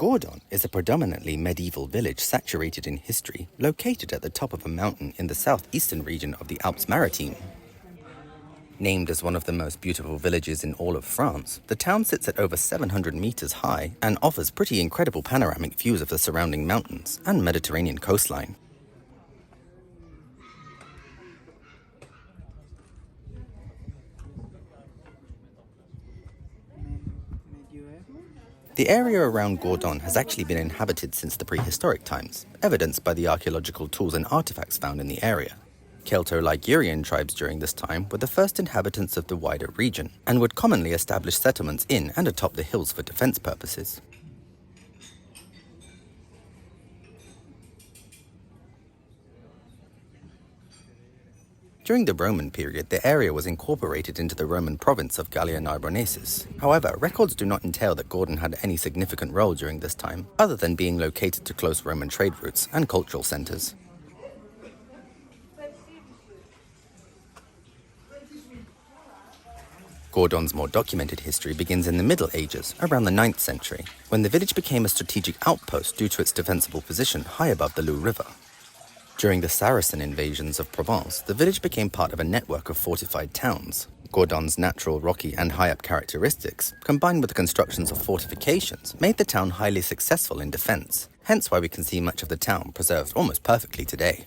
Gourdon is a predominantly medieval village saturated in history, located at the top of a mountain in the southeastern region of the Alpes Maritime. Named as one of the most beautiful villages in all of France, the town sits at over 700 meters high and offers pretty incredible panoramic views of the surrounding mountains and Mediterranean coastline. The area around Gourdon has actually been inhabited since the prehistoric times, evidenced by the archaeological tools and artifacts found in the area. Celto-Ligurian tribes during this time were the first inhabitants of the wider region, and would commonly establish settlements in and atop the hills for defense purposes. During the Roman period, the area was incorporated into the Roman province of Gallia Narbonensis. However, records do not entail that Gourdon had any significant role during this time, other than being located to close Roman trade routes and cultural centers. Gourdon's more documented history begins in the Middle Ages, around the 9th century, when the village became a strategic outpost due to its defensible position high above the Lou River. During the Saracen invasions of Provence, the village became part of a network of fortified towns. Gourdon's natural rocky and high-up characteristics, combined with the constructions of fortifications, made the town highly successful in defense, hence why we can see much of the town preserved almost perfectly today.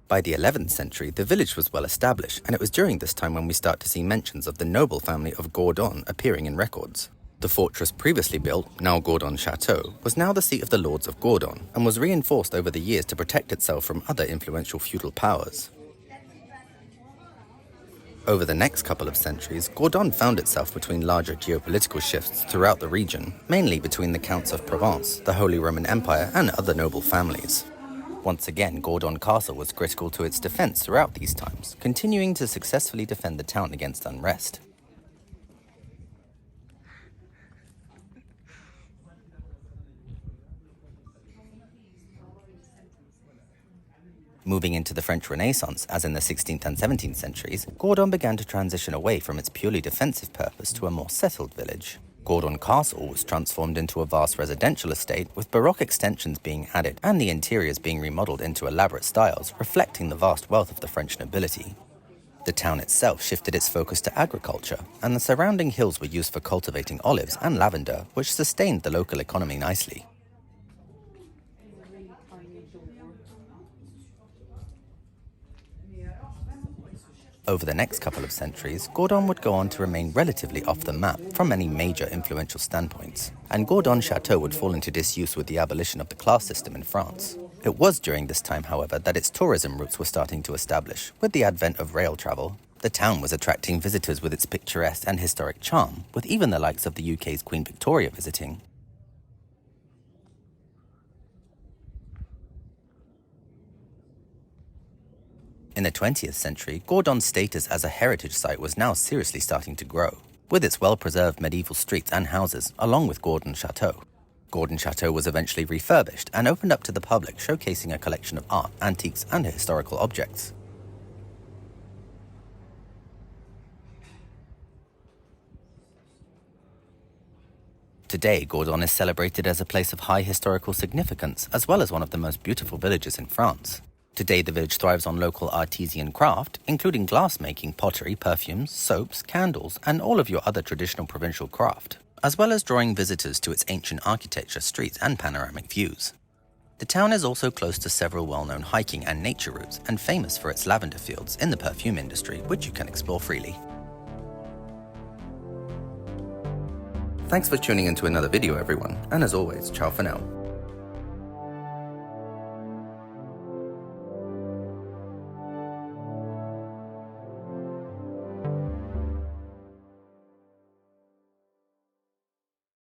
By the 11th century, the village was well established, and it was during this time when we start to see mentions of the noble family of Gourdon appearing in records. The fortress previously built, now Gourdon Chateau, was now the seat of the lords of Gourdon, and was reinforced over the years to protect itself from other influential feudal powers. Over the next couple of centuries, Gourdon found itself between larger geopolitical shifts throughout the region, mainly between the Counts of Provence, the Holy Roman Empire, and other noble families. Once again, Gourdon Castle was critical to its defense throughout these times, continuing to successfully defend the town against unrest. Moving into the French Renaissance, as in the 16th and 17th centuries, Gourdon began to transition away from its purely defensive purpose to a more settled village. Gourdon Castle was transformed into a vast residential estate, with Baroque extensions being added and the interiors being remodeled into elaborate styles, reflecting the vast wealth of the French nobility. The town itself shifted its focus to agriculture, and the surrounding hills were used for cultivating olives and lavender, which sustained the local economy nicely. Over the next couple of centuries, Gourdon would go on to remain relatively off the map from any major influential standpoints, and Gourdon Chateau would fall into disuse with the abolition of the class system in France. It was during this time, however, that its tourism routes were starting to establish. With the advent of rail travel, the town was attracting visitors with its picturesque and historic charm, with even the likes of the UK's Queen Victoria visiting. In the 20th century, Gourdon's status as a heritage site was now seriously starting to grow, with its well-preserved medieval streets and houses, along with Gourdon Chateau. Gourdon Chateau was eventually refurbished and opened up to the public, showcasing a collection of art, antiques, and historical objects. Today, Gourdon is celebrated as a place of high historical significance, as well as one of the most beautiful villages in France. Today, the village thrives on local artisan craft, including glassmaking, pottery, perfumes, soaps, candles, and all of your other traditional provincial craft, as well as drawing visitors to its ancient architecture, streets, and panoramic views. The town is also close to several well-known hiking and nature routes, and famous for its lavender fields in the perfume industry, which you can explore freely. Thanks for tuning into another video, everyone, and as always, ciao for now.